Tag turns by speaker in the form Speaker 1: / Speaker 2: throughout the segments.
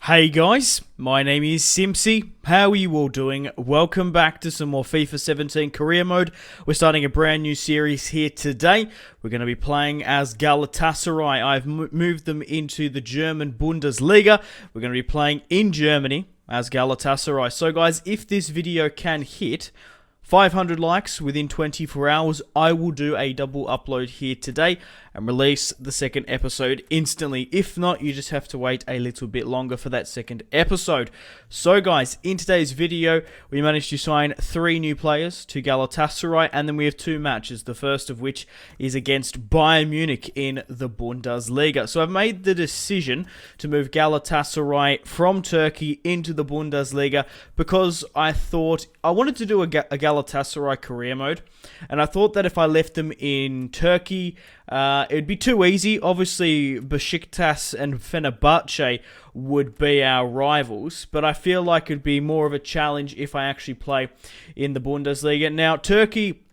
Speaker 1: Hey guys, my name is Simpzy. How are you all doing? Welcome back to some more FIFA 17 career mode. We're starting a brand new series here today. We're going to be playing as Galatasaray. I've moved them into the German Bundesliga. We're going to be playing in Germany as Galatasaray. So guys, if this video can hit 500 likes within 24 hours, I will do a double upload here today and release the second episode instantly. If not, you just have to wait a little bit longer for that second episode. So guys, in today's video, we managed to sign 3 new players to Galatasaray, and then we have 2 matches, the first of which is against Bayern Munich in the Bundesliga. So I've made the decision to move Galatasaray from Turkey into the Bundesliga because I thought I wanted to do a Galatasaray career mode, and I thought that if I left them in Turkey, it would be too easy. Obviously, Besiktas and Fenerbahce would be our rivals, but I feel like it would be more of a challenge if I actually play in the Bundesliga. Now, Turkey,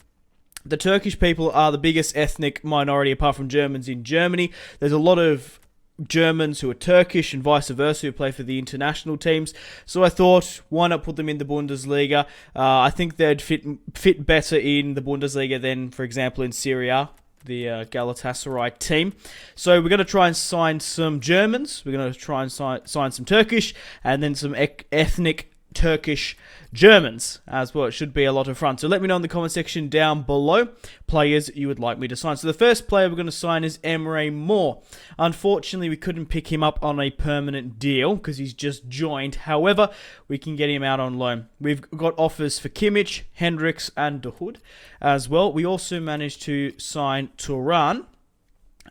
Speaker 1: the Turkish people are the biggest ethnic minority apart from Germans in Germany. There's a lot of Germans who are Turkish and vice versa who play for the international teams. So I thought, why not put them in the Bundesliga? I think they'd fit better in the Bundesliga than, for example, in Serie A, the Galatasaray team. So we're going to try and sign some Germans. We're going to try and sign some Turkish and then some ethnic Turkish Germans as well. It should be a lot of fun. So let me know in the comment section down below players you would like me to sign. So the first player we're going to sign is Emre Mor. Unfortunately, we couldn't pick him up on a permanent deal because he's just joined. However, we can get him out on loan. We've got offers for Kimmich, Hendricks and De Hood as well. We also managed to sign Turan.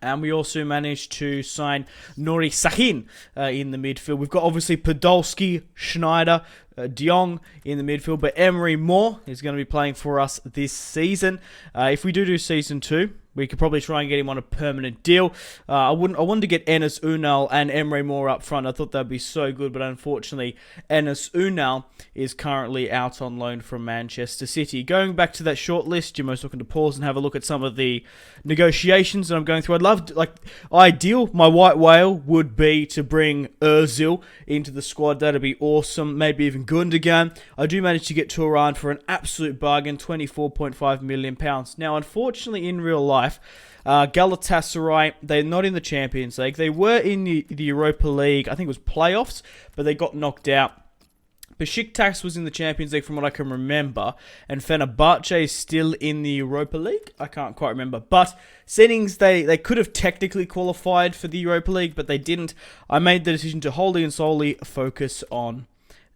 Speaker 1: And we also managed to sign Sahin in the midfield. We've got obviously Podolski, Schneider, De Jong in the midfield. But Emre Mor is going to be playing for us this season. If we do season 2, we could probably try and get him on a permanent deal. I wanted to get Enes Ünal and Emre Mor up front. I thought that'd be so good, but unfortunately, Enes Ünal is currently out on loan from Manchester City. Going back to that short list, you're most welcome to pause and have a look at some of the negotiations that I'm going through. I'd love to, ideal, my white whale would be to bring Özil into the squad. That'd be awesome. Maybe even Gundogan. I do manage to get Turan for an absolute bargain, £24.5 million. Now, unfortunately, in real life, Galatasaray, they're not in the Champions League. They were in the Europa League, I think it was playoffs, but they got knocked out. Besiktas was in the Champions League from what I can remember, and Fenerbahce is still in the Europa League. I can't quite remember, but settings, they could have technically qualified for the Europa League, but they didn't. I made the decision to wholly and solely focus on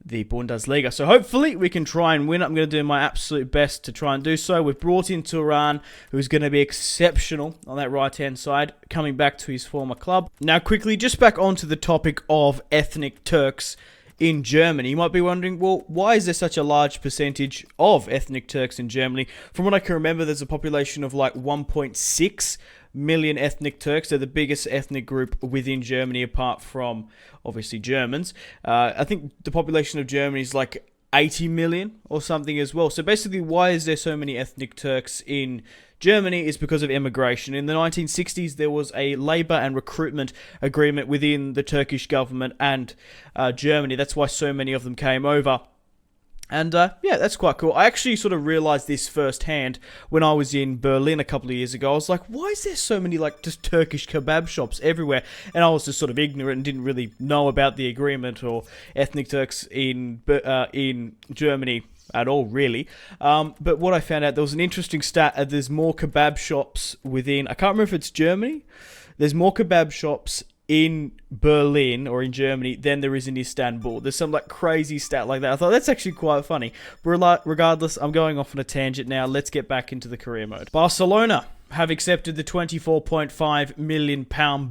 Speaker 1: the Bundesliga. So hopefully we can try and win. I'm going to do my absolute best to try and do so. We've brought in Turan, who's going to be exceptional on that right-hand side, coming back to his former club. Now quickly, just back onto the topic of ethnic Turks in Germany. You might be wondering, well, why is there such a large percentage of ethnic Turks in Germany? From what I can remember, there's a population of like 1.6 million ethnic Turks. They're the biggest ethnic group within Germany apart from obviously Germans. I think the population of Germany is like 80 million or something as well. So basically, why is there so many ethnic Turks in Germany is because of immigration. In the 1960s, there was a labour and recruitment agreement within the Turkish government and Germany. That's why so many of them came over. And yeah, that's quite cool. I actually sort of realised this firsthand when I was in Berlin a couple of years ago. I was like, why is there so many just Turkish kebab shops everywhere? And I was just sort of ignorant and didn't really know about the agreement or ethnic Turks in Germany at all, really. But what I found out, there was an interesting stat. There's more kebab shops within, I can't remember if it's Germany. There's more kebab shops in Berlin or in Germany than there is in Istanbul. There's some crazy stat like that. I thought that's actually quite funny. But regardless, I'm going off on a tangent now. Let's get back into the career mode. Barcelona have accepted the £24.5 million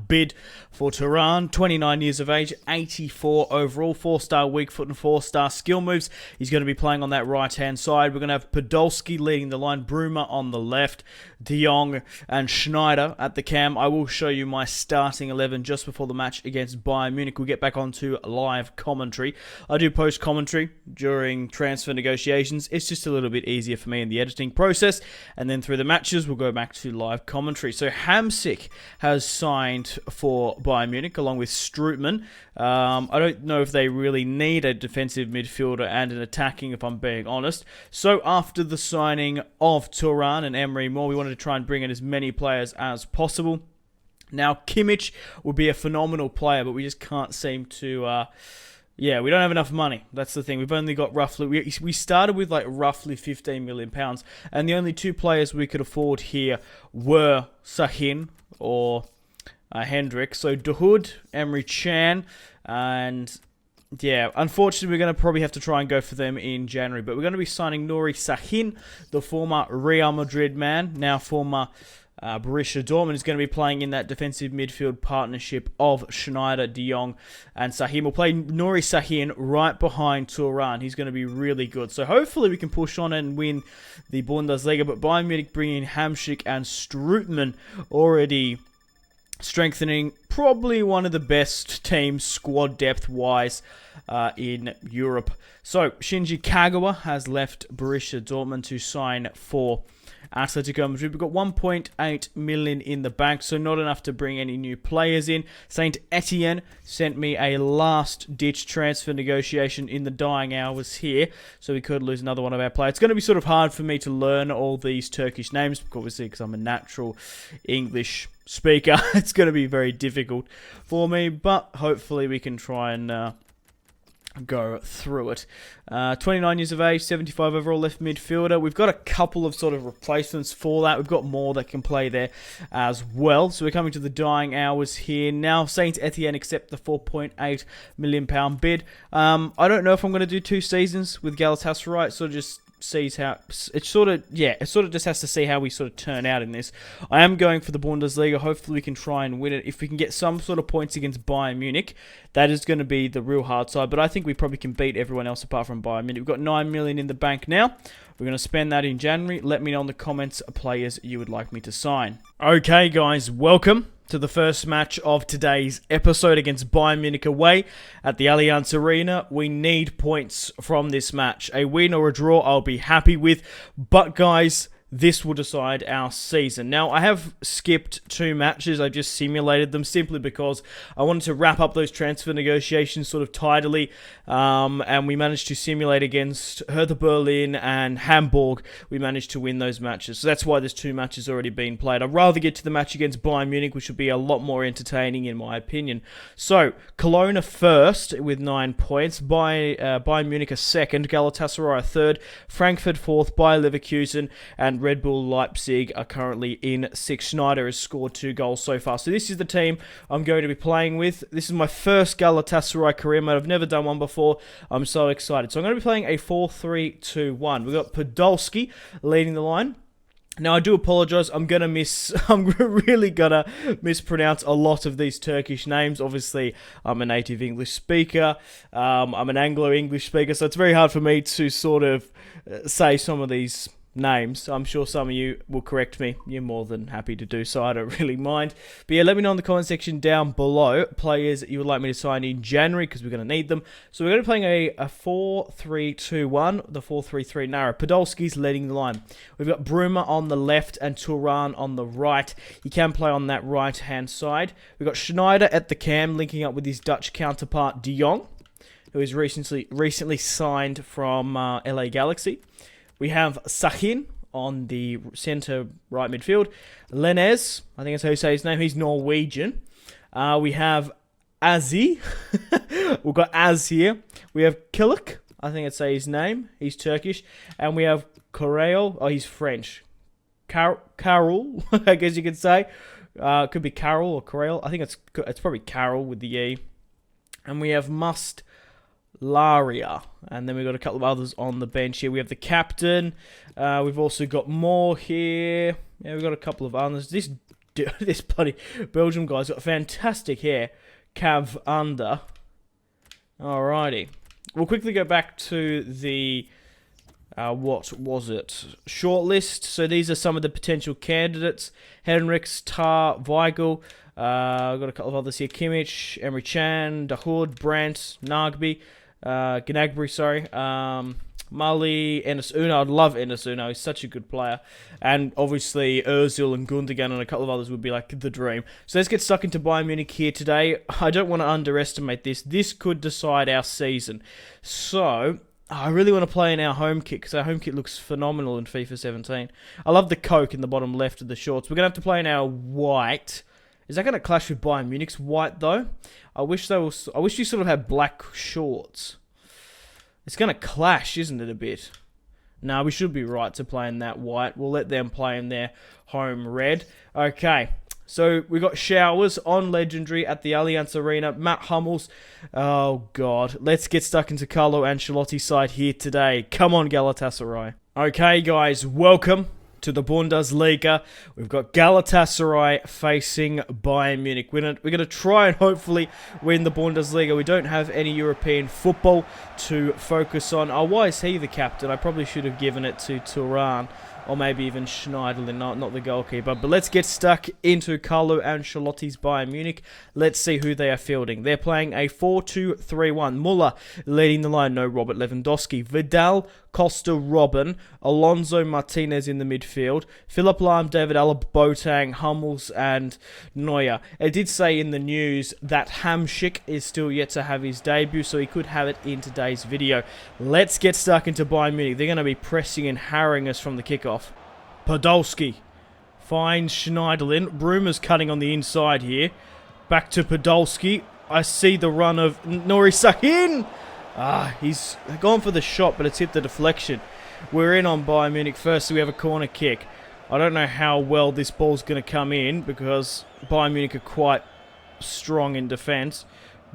Speaker 1: bid for Turan, 29 years of age, 84 overall, 4-star weak foot and 4-star skill moves. He's going to be playing on that right-hand side. We're going to have Podolski leading the line, Bruma on the left, De Jong and Schneider at the cam. I will show you my starting 11 just before the match against Bayern Munich. We'll get back onto live commentary. I do post commentary during transfer negotiations. It's just a little bit easier for me in the editing process. And then through the matches, we'll go back to live commentary. So Hamsik has signed for Bayern Munich along with Strootman. I don't know if they really need a defensive midfielder and an attacking, if I'm being honest. So after the signing of Turan and Emery Moore, we wanted to try and bring in as many players as possible. Now, Kimmich would be a phenomenal player, but we just can't seem to... yeah, we don't have enough money. That's the thing. We've only got roughly... We started with like roughly £15 million, and the only two players we could afford here were Sahin or Hendrik. So Dahoud, Emre Can, and... yeah, unfortunately, we're going to probably have to try and go for them in January. But we're going to be signing Nuri Sahin, the former Real Madrid man, now former Borussia Dortmund, is going to be playing in that defensive midfield partnership of Schneider, De Jong, and Sahin. We'll play Nuri Sahin right behind Turan. He's going to be really good. So hopefully we can push on and win the Bundesliga. But Bayern Munich bringing in Hamsik and Strootman, already strengthening probably one of the best teams squad depth-wise in Europe. So Shinji Kagawa has left Borussia Dortmund to sign for Atletico Madrid. We've got 1.8 million in the bank, so not enough to bring any new players in. Saint Etienne sent me a last-ditch transfer negotiation in the dying hours here, so we could lose another one of our players. It's going to be sort of hard for me to learn all these Turkish names, obviously, because I'm a natural English speaker. It's going to be very difficult for me, but hopefully we can try and go through it. 29 years of age, 75 overall left midfielder. We've got a couple of sort of replacements for that. We've got more that can play there as well. So we're coming to the dying hours here. Now, Saint Etienne accept the £4.8 million bid. I don't know if I'm going to do 2 seasons with Galatasaray. It sort of just sees how it sort of just has to see how we sort of turn out in this. I am going for the Bundesliga. Hopefully we can try and win it. If we can get some sort of points against Bayern Munich, that is going to be the real hard side, but I think we probably can beat everyone else apart from Bayern Munich. We've got 9 million in the bank now. We're going to spend that in January. Let me know in the comments players you would like me to sign. Okay guys, welcome to the first match of today's episode against Bayern Munich away at the Allianz Arena. We need points from this match. A win or a draw I'll be happy with, but guys, this will decide our season. Now, I have skipped 2 matches. I just simulated them simply because I wanted to wrap up those transfer negotiations sort of tidily. And we managed to simulate against Hertha Berlin and Hamburg. We managed to win those matches. So that's why there's 2 matches already being played. I'd rather get to the match against Bayern Munich, which would be a lot more entertaining in my opinion. So, Cologne are first with 9 points. Bayern Munich are second. Galatasaray are third. Frankfurt fourth. Bayer Leverkusen and Red Bull Leipzig are currently in 6th. Schneider has scored 2 goals so far. So this is the team I'm going to be playing with. This is my first Galatasaray career mode. I've never done one before. I'm so excited. So I'm going to be playing a 4-3-2-1. We've got Podolski leading the line. Now, I do apologise. I'm really gonna mispronounce a lot of these Turkish names. Obviously, I'm a native English speaker. I'm an Anglo-English speaker, so it's very hard for me to sort of say some of these names. I'm sure some of you will correct me. You're more than happy to do so. I don't really mind. But yeah, let me know in the comment section down below players that you would like me to sign in January, because we're going to need them. So we're going to be playing a 4-3-2-1, the 4-3-3 narrow. Podolski's leading the line. We've got Bruma on the left and Turan on the right. He can play on that right-hand side. We've got Schneider at the cam, linking up with his Dutch counterpart De Jong, who is recently signed from LA Galaxy. We have Sahin on the centre right midfield. Lenez, I think that's how you say his name. He's Norwegian. We have Azi. We've got Az here. We have Kilik. I think I'd say his name. He's Turkish. And we have Correal. Oh, he's French. Carol, I guess you could say. Could be Carol or Correal. I think it's probably Carol with the E. And we have Laria, and then we've got a couple of others on the bench here. We have the captain. We've also got more here. Yeah, we've got a couple of others. This bloody Belgium guy's got fantastic hair. Cav under. Alrighty. We'll quickly go back to the what was it? Shortlist. So these are some of the potential candidates: Henriks, Tar, Weigel. I've got a couple of others here: Kimmich, Emre Can, Dahoud, Brandt, Nagby. Gnagbury, sorry. Mali, Enes Ünal. I'd love Enes Ünal. He's such a good player. And obviously Ozil and Gundogan and a couple of others would be like the dream. So let's get stuck into Bayern Munich here today. I don't want to underestimate this. This could decide our season. So I really want to play in our home kit because our home kit looks phenomenal in FIFA 17. I love the Coke in the bottom left of the shorts. We're going to have to play in our white. Is that going to clash with Bayern Munich's white though? I wish you sort of had black shorts. It's going to clash, isn't it, a bit? No, we should be right to play in that white. We'll let them play in their home red. Okay. So, we got Showers on Legendary at the Allianz Arena. Matt Hummels. Oh, God. Let's get stuck into Carlo Ancelotti's side here today. Come on, Galatasaray. Okay, guys. Welcome to the Bundesliga. We've got Galatasaray facing Bayern Munich. We're going to try and hopefully win the Bundesliga. We don't have any European football to focus on. Oh, why is he the captain? I probably should have given it to Turan. Or maybe even Schneiderlin, not the goalkeeper. But let's get stuck into Carlo Ancelotti's Bayern Munich. Let's see who they are fielding. They're playing a 4-2-3-1. Muller leading the line. No Robert Lewandowski. Vidal, Costa, Robben. Alonso Martinez in the midfield. Philipp Lahm, David Alaba, Boateng, Hummels, and Neuer. It did say in the news that Hamsik is still yet to have his debut, so he could have it in today's video. Let's get stuck into Bayern Munich. They're going to be pressing and harrying us from the kickoff. Podolski finds Schneiderlin. Brummer's cutting on the inside here. Back to Podolski. I see the run of Nuri Sahin. He's gone for the shot, but it's hit the deflection. We're in on Bayern Munich first, so we have a corner kick. I don't know how well this ball's going to come in because Bayern Munich are quite strong in defence.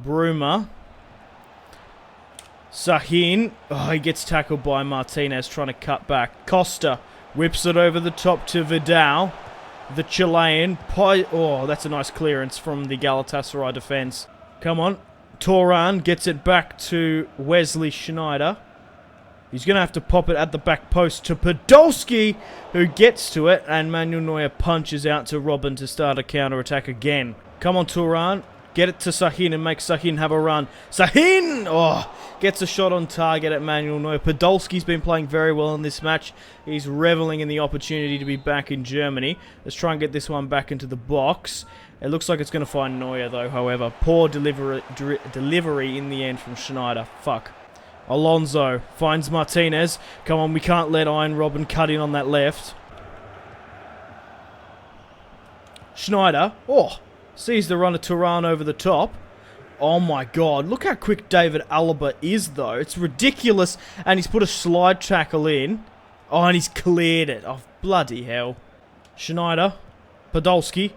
Speaker 1: Brummer. Sahin. He gets tackled by Martinez trying to cut back. Costa whips it over the top to Vidal. The Chilean. That's a nice clearance from the Galatasaray defence. Come on. Turan gets it back to Wesley Sneijder. He's going to have to pop it at the back post to Podolski, who gets to it, and Manuel Neuer punches out to Robben to start a counter-attack again. Come on, Turan. Get it to Sahin and make Sahin have a run. Sahin! Gets a shot on target at Manuel Neuer. Podolski's been playing very well in this match. He's reveling in the opportunity to be back in Germany. Let's try and get this one back into the box. It looks like it's going to find Neuer, though, however. Poor delivery in the end from Sneijder. Fuck. Alonso finds Martinez. Come on, we can't let Iron Robben cut in on that left. Sneijder. Sees the run of Turan over the top. Oh my god, look how quick David Alaba is though. It's ridiculous. And he's put a slide tackle in. And he's cleared it. Oh, bloody hell. Sneijder. Podolski.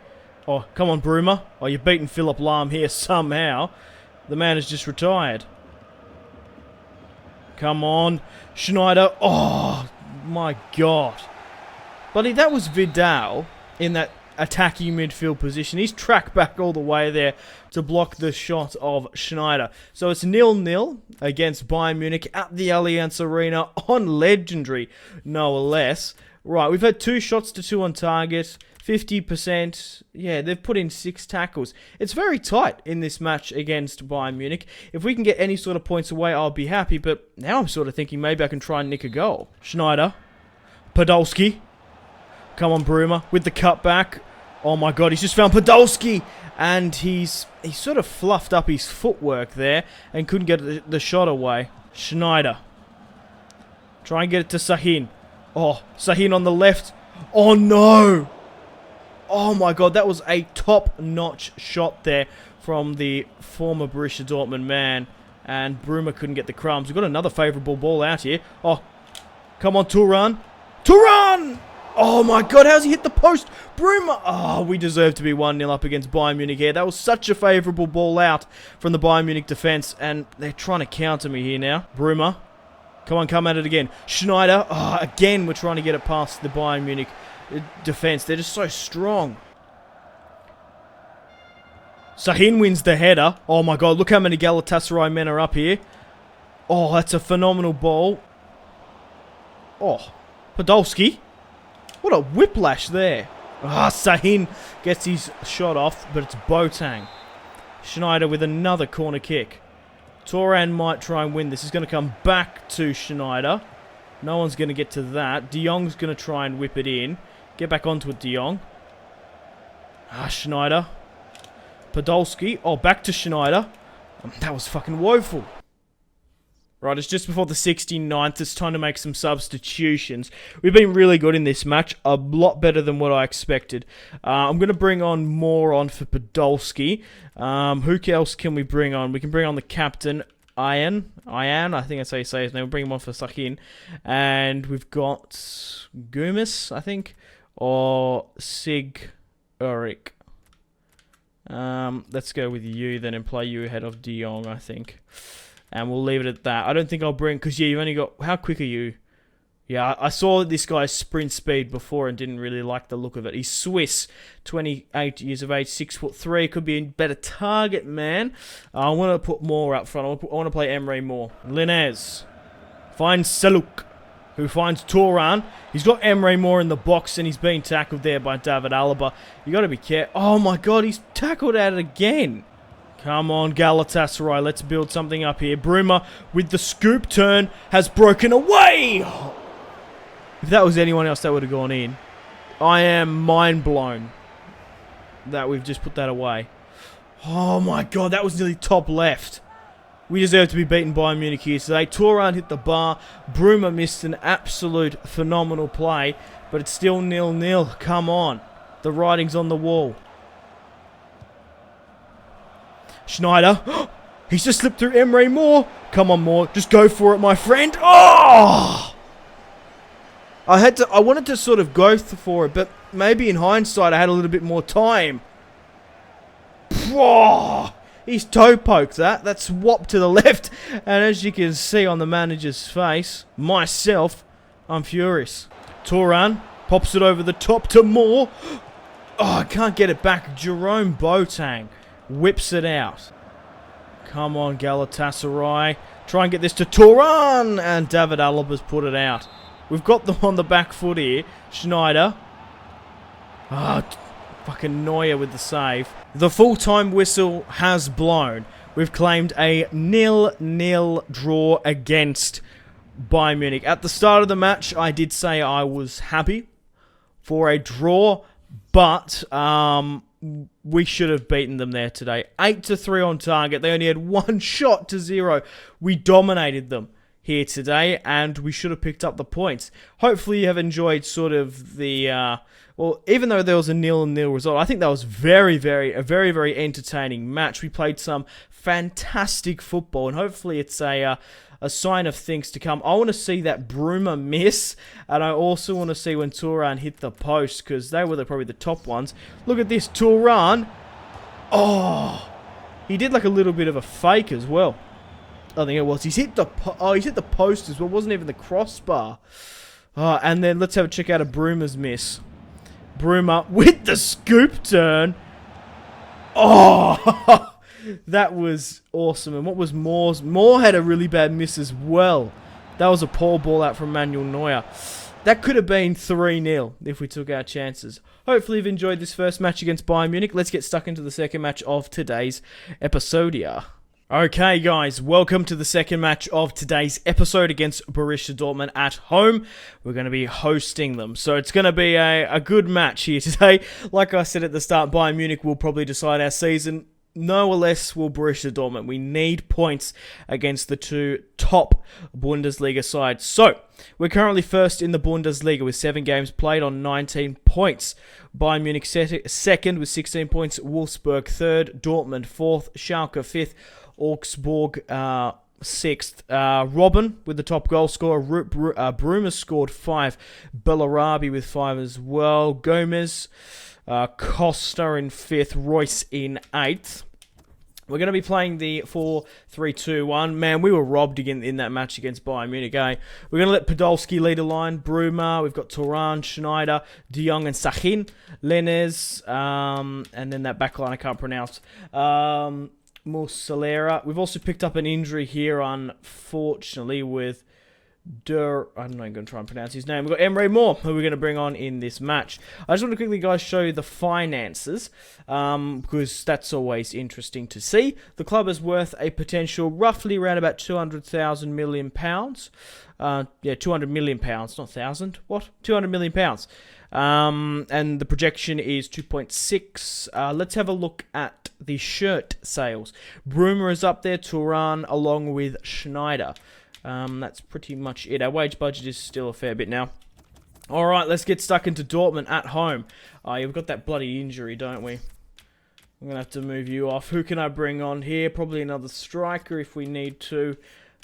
Speaker 1: Come on, Brummer. You're beating Philipp Lahm here somehow. The man has just retired. Come on. Sneijder. Oh, my god. Buddy, that was Vidal in that attacking midfield position. He's tracked back all the way there to block the shot of Sneijder. So it's 0-0 against Bayern Munich at the Allianz Arena on Legendary, no less. Right, we've had 2 shots to 2 on target, 50%. Yeah, they've put in 6 tackles. It's very tight in this match against Bayern Munich. If we can get any sort of points away, I'll be happy. But now I'm sort of thinking maybe I can try and nick a goal. Sneijder. Podolski. Come on, Brummer with the cutback. Oh my god, he's just found Podolski, and he's sort of fluffed up his footwork there and couldn't get the shot away. Sneijder. Try and get it to Sahin. Sahin on the left. Oh no! Oh my god, that was a top-notch shot there from the former Borussia Dortmund man, and Brummer couldn't get the crumbs. We've got another favourable ball out here. Come on, Turan. Turan! Oh my god, how's he hit the post? Brummer! We deserve to be 1-0 up against Bayern Munich here. That was such a favourable ball out from the Bayern Munich defence, and they're trying to counter me here now. Brummer. Come at it again. Sneijder. Again, we're trying to get it past the Bayern Munich defence. They're just so strong. Sahin wins the header. Oh my god, look how many Galatasaray men are up here. That's a phenomenal ball. Podolski. What a whiplash there. Sahin gets his shot off, but it's Boateng. Sneijder with another corner kick. Turan might try and win this. He's going to come back to Schneider. No one's going to get to that. De Jong's going to try and whip it in. Get back onto it, De Jong. Schneider. Podolski. Oh, back to Schneider. That was fucking woeful. Right, it's just before the 69th. It's time to make some substitutions. We've been really good in this match. A lot better than what I expected. I'm going to bring on more on for Podolski. Who else can we bring on? We can bring on the captain, Ian, I think that's how you say his name. We'll bring him on for Sahin. And we've got Gumas, I think. Or Sig Ulrich. Let's go with you then and play you ahead of De Jong, I think. And we'll leave it at that. I don't think I'll bring... Because, yeah, you've only got... How quick are you? Yeah, I saw this guy's sprint speed before and didn't really like the look of it. He's Swiss, 28 years of age, 6'3". Could be a better target, man. I want to put more up front. I want to play Emre more. Linez finds Seluk, who finds Turan. He's got Emre more in the box and he's being tackled there by David Alaba. You got to be careful. Oh, my God, he's tackled at it again. Come on, Galatasaray. Let's build something up here. Bruma, with the scoop turn, has broken away. If that was anyone else, that would have gone in. I am mind blown that we've just put that away. Oh, my God. That was nearly top left. We deserve to be beaten by Munich here today. Turan hit the bar. Bruma missed an absolute phenomenal play. But it's still 0-0. Come on. The writing's on the wall. Schneider. He's just slipped through Emre Moore. Come on, Moore. Just go for it, my friend. Oh! I wanted to sort of go for it, but maybe in hindsight I had a little bit more time. Oh! He's toe poked that. That swapped to the left. And as you can see on the manager's face, myself, I'm furious. Turan pops it over the top to Moore. Oh, I can't get it back. Jerome Boateng whips it out. Come on, Galatasaray. Try and get this to Turan. And David Alaba's put it out. We've got them on the back foot here. Schneider. Fucking Neuer with the save. The full-time whistle has blown. We've claimed a 0-0 draw against Bayern Munich. At the start of the match, I did say I was happy for a draw, but we should have beaten them there today. 8-3 on target. They only had 1 shot to 0. We dominated them here today, and we should have picked up the points. Hopefully you have enjoyed sort of the... well, even though there was a 0-0 result, I think that was a very, very entertaining match. We played some fantastic football, and hopefully it's a sign of things to come. I want to see that Bruma miss, and I also want to see when Turan hit the post, because they were probably the top ones. Look at this, Turan. Oh, he did like a little bit of a fake as well. I think it was. He's hit the post as well. It wasn't even the crossbar. And then let's have a check out of Bruma's miss. Bruma with the scoop turn. Oh, that was awesome. And what was Moore's? Moore had a really bad miss as well. That was a poor ball out from Manuel Neuer. That could have been 3-0 if we took our chances. Hopefully you've enjoyed this first match against Bayern Munich. Let's get stuck into the second match of today's episodia. Okay, guys, welcome to the second match of today's episode against Borussia Dortmund at home. We're going to be hosting them, so it's going to be a good match here today. Like I said at the start, Bayern Munich will probably decide our season. No less will Borussia Dortmund. We need points against the two top Bundesliga sides. So, we're currently first in the Bundesliga with 7 games played on 19 points. Bayern Munich second with 16 points. Wolfsburg third. Dortmund fourth. Schalke fifth. Augsburg 6th. Robben with the top goal scorer. Bruma scored 5. Bellarabi with 5 as well. Gomez, Costa in 5th. Royce in 8th. We're going to be playing the 4-3-2-1. Man, we were robbed again in that match against Bayern Munich. We're going to let Podolski lead a line. Bruma, we've got Turan, Schneider, De Jong and Sahin. Linez, and then that back line I can't pronounce. Mussolera. We've also picked up an injury here, unfortunately, with I'm not even going to try and pronounce his name. We've got Emre Moore, who we're going to bring on in this match. I just want to quickly, guys, show you the finances, because that's always interesting to see. The club is worth a potential roughly around about £200 million. Yeah, £200 million, not 1,000. What? £200 million. And the projection is 2.6. Let's have a look at the shirt sales. Bruma is up there, Turan, along with Schneider. That's pretty much it. Our wage budget is still a fair bit now. Alright, let's get stuck into Dortmund at home. You've got that bloody injury, don't we? I'm going to have to move you off. Who can I bring on here? Probably another striker if we need to.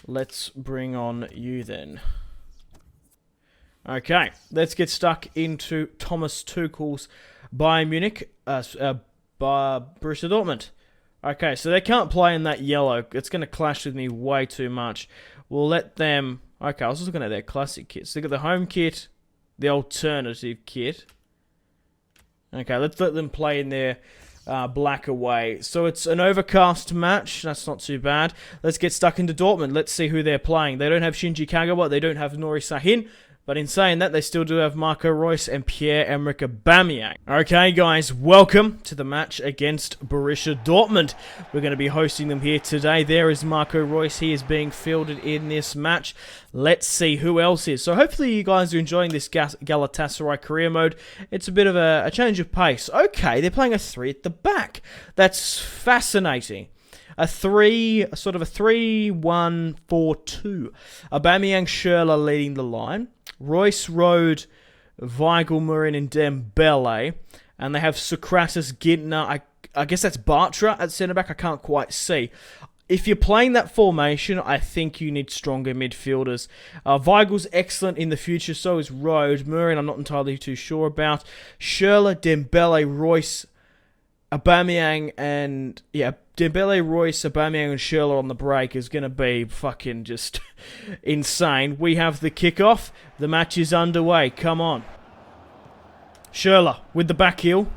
Speaker 1: Let's bring on you then. Okay, let's get stuck into Thomas Tuchel's Bayern Munich, Borussia Dortmund. Okay, so they can't play in that yellow. It's going to clash with me way too much. We'll let them... Okay, I was just looking at their classic kits. They got the home kit, the alternative kit. Okay, let's let them play in their black away. So it's an overcast match. That's not too bad. Let's get stuck into Dortmund. Let's see who they're playing. They don't have Shinji Kagawa. They don't have Nuri Sahin. But in saying that, they still do have Marco Reus and Pierre-Emerick Aubameyang. Okay, guys, welcome to the match against Borussia Dortmund. We're going to be hosting them here today. There is Marco Reus. He is being fielded in this match. Let's see who else is. So hopefully you guys are enjoying this Galatasaray career mode. It's a bit of a change of pace. Okay, they're playing a 3 at the back. That's fascinating. Sort of a 3-1-4-2. Aubameyang, Schürrle leading the line. Reus, Rode, Weigl, Murin, and Dembele. And they have Socrates, Gintner. I guess that's Bartra at centre-back. I can't quite see. If you're playing that formation, I think you need stronger midfielders. Weigl's excellent in the future, so is Rode. Murin, I'm not entirely too sure about. Schürrle, Dembele, Reus, Aubameyang, and... yeah, Dembele, Reus, Aubameyang, and Schürrle on the break is going to be fucking just insane. We have the kickoff. The match is underway. Come on. Schürrle with the back heel.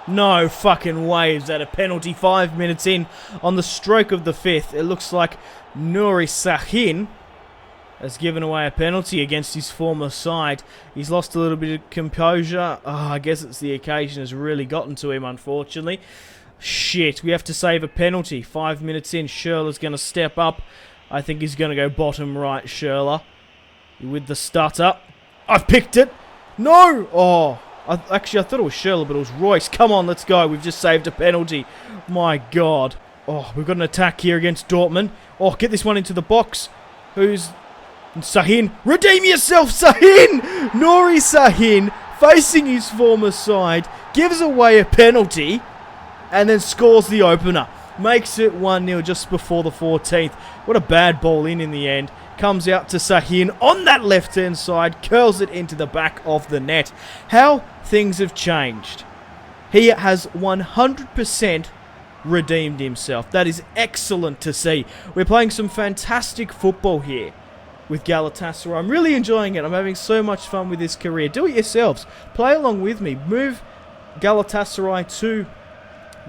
Speaker 1: No fucking way. Is that a penalty? 5 minutes in on the stroke of the 5th. It looks like Nuri Sahin has given away a penalty against his former side. He's lost a little bit of composure. Oh, I guess it's the occasion has really gotten to him, unfortunately. Shit, we have to save a penalty. 5 minutes in, Schürrle's going to step up. I think he's going to go bottom right, Schürrle. With the stutter. I've picked it. No! Oh, actually, I thought it was Schürrle, but it was Reus. Come on, let's go. We've just saved a penalty. My God. Oh, we've got an attack here against Dortmund. Oh, get this one into the box. Who's... Sahin. Redeem yourself, Sahin! Nuri Sahin, facing his former side, gives away a penalty and then scores the opener. Makes it 1-0 just before the 14th. What a bad ball in the end. Comes out to Sahin on that left-hand side, curls it into the back of the net. How things have changed. He has 100% redeemed himself. That is excellent to see. We're playing some fantastic football here with Galatasaray. I'm really enjoying it. I'm having so much fun with this career. Do it yourselves. Play along with me. Move Galatasaray to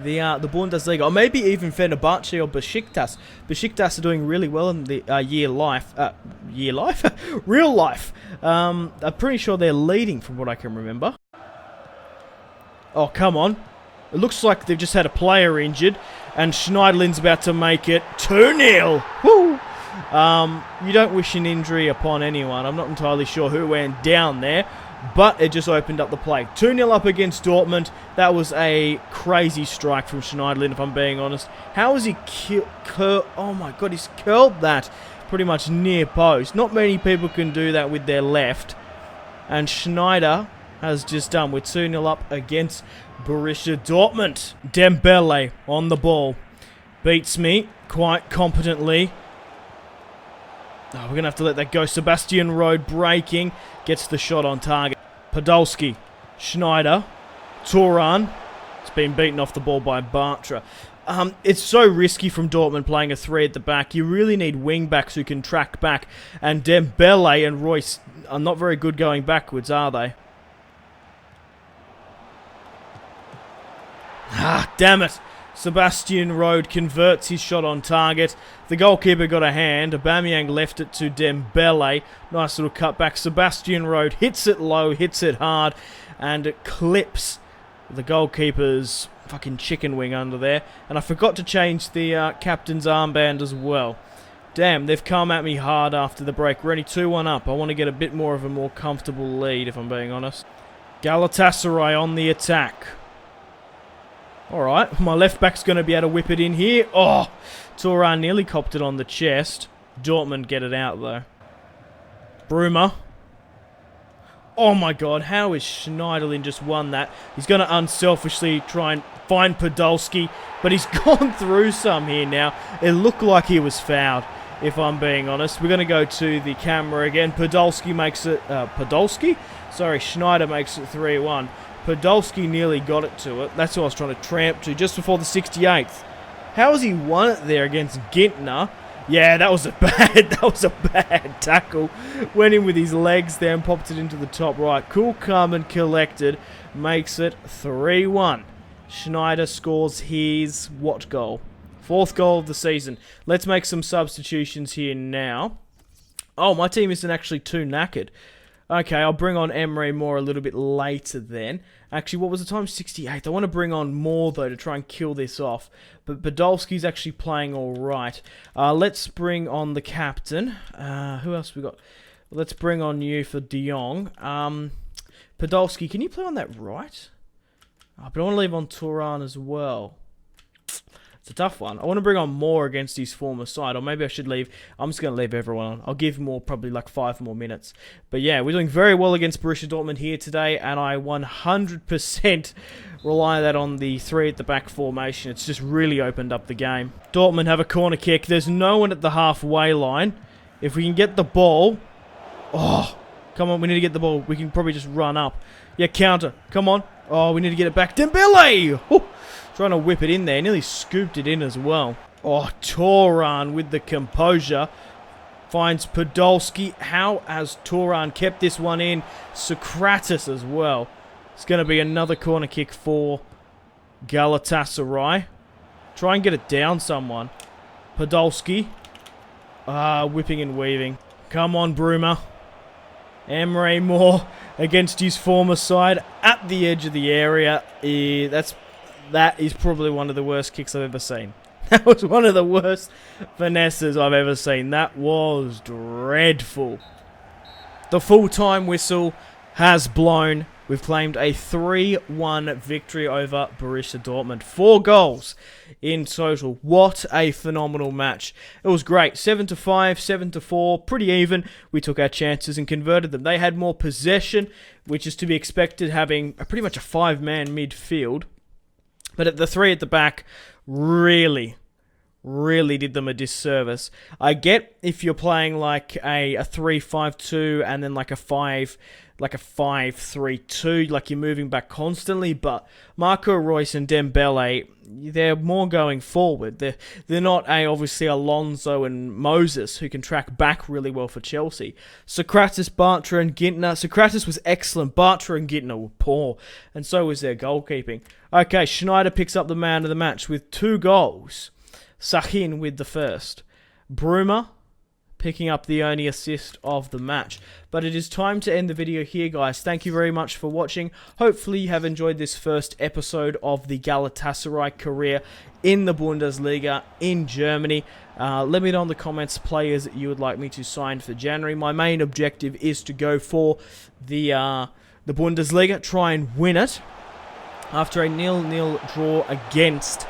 Speaker 1: the Bundesliga, or maybe even Fenerbahce or Besiktas. Besiktas are doing really well in the real life. I'm pretty sure they're leading from what I can remember. Oh, come on. It looks like they've just had a player injured, and Schneiderlin's about to make it 2-0. Woo! You don't wish an injury upon anyone. I'm not entirely sure who went down there, but it just opened up the play. 2-0 up against Dortmund. That was a crazy strike from Schneiderlin, if I'm being honest. How has he oh my God, he's curled that pretty much near post. Not many people can do that with their left. And Schneider has just done. We're 2-0 up against Borussia Dortmund. Dembele on the ball. Beats me quite competently. Oh, we're going to have to let that go. Sebastian Rode breaking. Gets the shot on target. Podolski. Schneider. Turan. It's been beaten off the ball by Bartra. It's so risky from Dortmund playing a 3 at the back. You really need wing-backs who can track back. And Dembele and Reus are not very good going backwards, are they? Ah, damn it. Sebastian Rode converts his shot on target. The goalkeeper got a hand. Aubameyang left it to Dembele. Nice little cutback. Sebastian Rode hits it low, hits it hard, and it clips the goalkeeper's fucking chicken wing under there. And I forgot to change the captain's armband as well. Damn, they've come at me hard after the break. We're only 2-1 up. I want to get a bit more of a more comfortable lead, if I'm being honest. Galatasaray on the attack. Alright, my left back's going to be able to whip it in here. Oh, Turan nearly copped it on the chest. Dortmund get it out, though. Bruma. Oh my god, how is Schneiderlin just won that? He's going to unselfishly try and find Podolski, but he's gone through some here now. It looked like he was fouled, if I'm being honest. We're going to go to the camera again. Podolski makes it... Podolski? Sorry, Schneider makes it 3-1. Podolski nearly got it to it. That's what I was trying to tramp to just before the 68th. How has he won it there against Gintner? Yeah, that was a bad tackle. Went in with his legs there and popped it into the top right. Cool, calm and collected. Makes it 3-1. Schneider scores his what goal? 4th goal of the season. Let's make some substitutions here now. Oh, my team isn't actually too knackered. Okay, I'll bring on Emre Moore a little bit later then. Actually, what was the time? 68. I want to bring on Moore, though, to try and kill this off. But Podolski's actually playing all right. Let's bring on the captain. Who else we got? Let's bring on you for De Jong. Podolski, can you play on that right? Oh, but I want to leave on Turan as well. It's a tough one. I want to bring on Moore against his former side, or maybe I should leave. I'm just going to leave everyone on. I'll give Moore probably like 5 more minutes. But yeah, we're doing very well against Borussia Dortmund here today, and I 100% rely that on the 3 at the back formation. It's just really opened up the game. Dortmund have a corner kick. There's no one at the halfway line. If we can get the ball... Oh, come on, we need to get the ball. We can probably just run up. Yeah, counter. Come on. Oh, we need to get it back. Dembele! Oh, trying to whip it in there. Nearly scooped it in as well. Oh, Turan with the composure. Finds Podolski. How has Turan kept this one in? Socrates as well. It's going to be another corner kick for Galatasaray. Try and get it down someone. Podolski. Whipping and weaving. Come on, Bruma. Emre Moore against his former side at the edge of the area. That is probably one of the worst kicks I've ever seen. That was one of the worst finesses I've ever seen. That was dreadful. The full-time whistle has blown. We've claimed a 3-1 victory over Borussia Dortmund. 4 goals in total. What a phenomenal match. It was great. 7-5, 7-4, pretty even. We took our chances and converted them. They had more possession, which is to be expected, having pretty much a 5-man midfield. But at the 3 at the back, really did them a disservice. I get if you're playing like a 3-5-2 and then like a 5-3-2, like you're moving back constantly, but Marco Reus and Dembele, they're more going forward. They're not obviously Alonso and Moses, who can track back really well for Chelsea. Socrates, Bartra and Gintner. Socrates was excellent. Bartra and Gintner were poor, and so was their goalkeeping. Okay, Schneider picks up the man of the match with 2 goals. Sahin with the first. Bruma picking up the only assist of the match. But it is time to end the video here, guys. Thank you very much for watching. Hopefully you have enjoyed this first episode of the Galatasaray career in the Bundesliga in Germany. Let me know in the comments players that you would like me to sign for January. My main objective is to go for the Bundesliga, try and win it. After a 0-0 draw against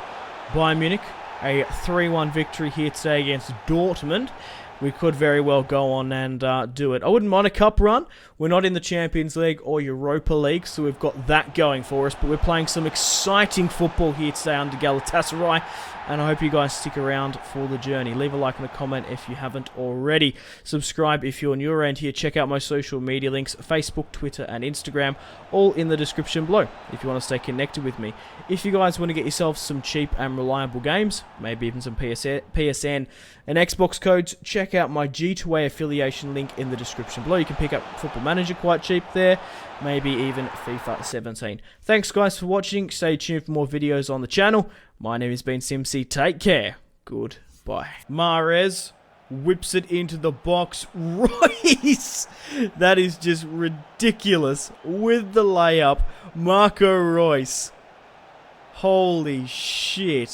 Speaker 1: Bayern Munich, a 3-1 victory here today against Dortmund, we could very well go on and do it. I wouldn't mind a cup run. We're not in the Champions League or Europa League, so we've got that going for us. But we're playing some exciting football here today under Galatasaray, and I hope you guys stick around for the journey. Leave a like and a comment if you haven't already. Subscribe if you're new around here. Check out my social media links, Facebook, Twitter, and Instagram, all in the description below if you want to stay connected with me. If you guys want to get yourself some cheap and reliable games, maybe even some PSN and Xbox codes, check check out my G2A affiliation link in the description below. You can pick up Football Manager quite cheap there, maybe even FIFA 17. Thanks guys for watching. Stay tuned for more videos on the channel. My name has been Simpzy. Take care. Goodbye. Mahrez whips it into the box. Royce! That is just ridiculous. With the layup, Marco Reus. Holy shit.